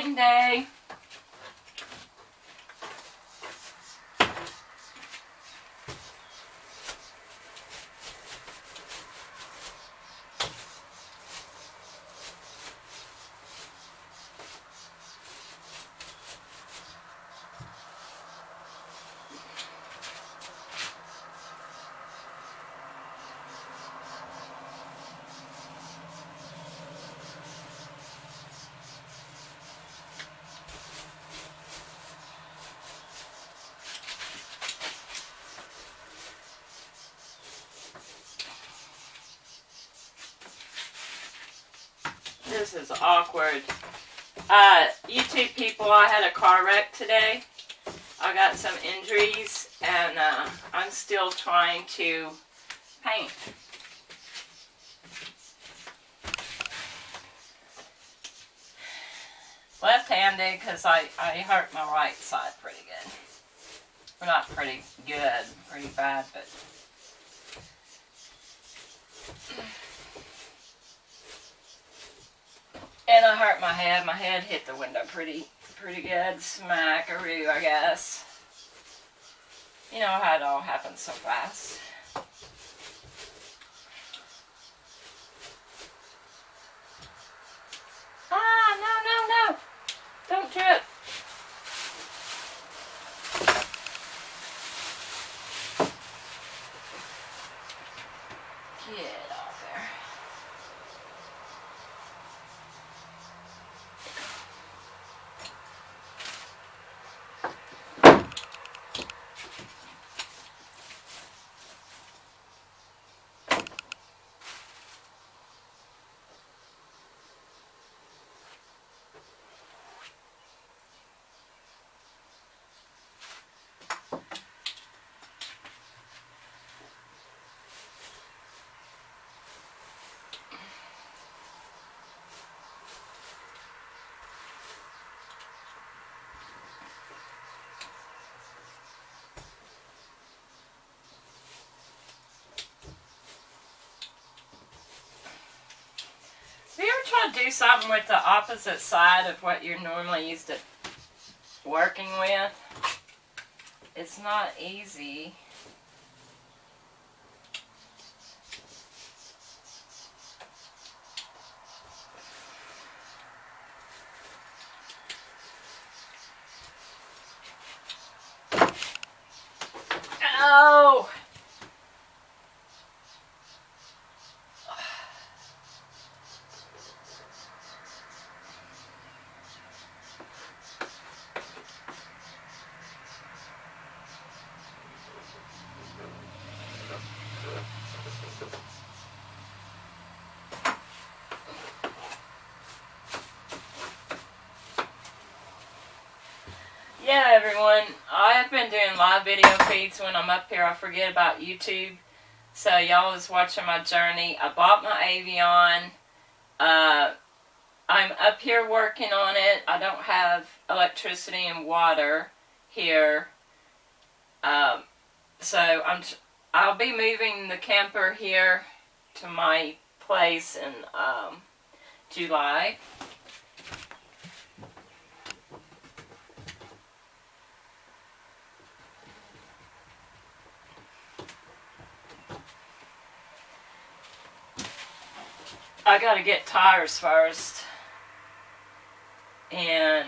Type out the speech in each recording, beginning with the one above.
painting day. This is awkward. YouTube people, I had a car wreck today. I got some injuries and I'm still trying to paint. Left-handed because I hurt my right side pretty good. Well, not pretty good, pretty bad, but... And I hurt my head. My head hit the window pretty good. Smackaroo, I guess. You know how it all happens so fast. Ah, no. Don't trip. Get off there. Have you ever tried to do something with the opposite side of what you're normally used to working with? It's not easy. Oh! Yeah, everyone, I have been doing live video feeds when I'm up here. I forget about YouTube. So y'all is watching my journey. I bought my Avion. I'm up here working on it. I don't have electricity and water here. So I'll be moving the camper here to my place in July. I gotta get tires first. And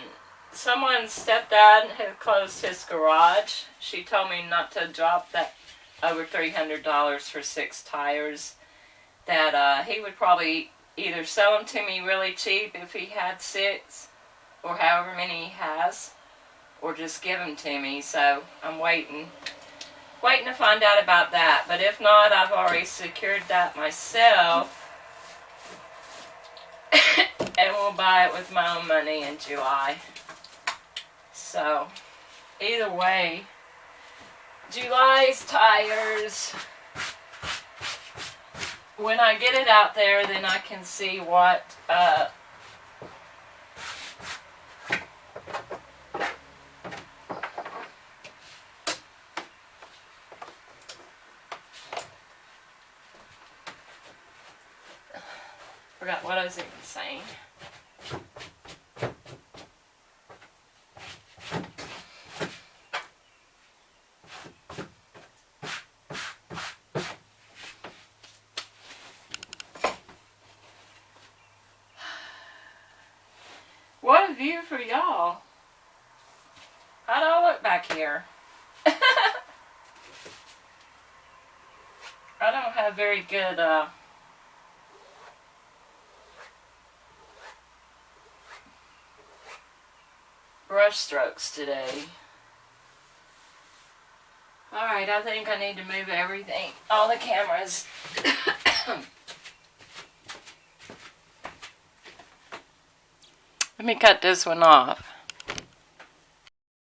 someone's stepdad had closed his garage. She told me not to drop that over $300 for 6 tires. That he would probably either sell them to me really cheap if he had 6, or however many he has, or just give them to me. So I'm waiting to find out about that. But if not, I've already secured that myself. And we'll buy it with my own money in July. So, either way, July's tires. When I get it out there, then I can see what forgot what I was even saying. view for y'all. How do I look back here? I don't have very good brush strokes today. Alright, I think I need to move everything, all the cameras. Let me cut this one off.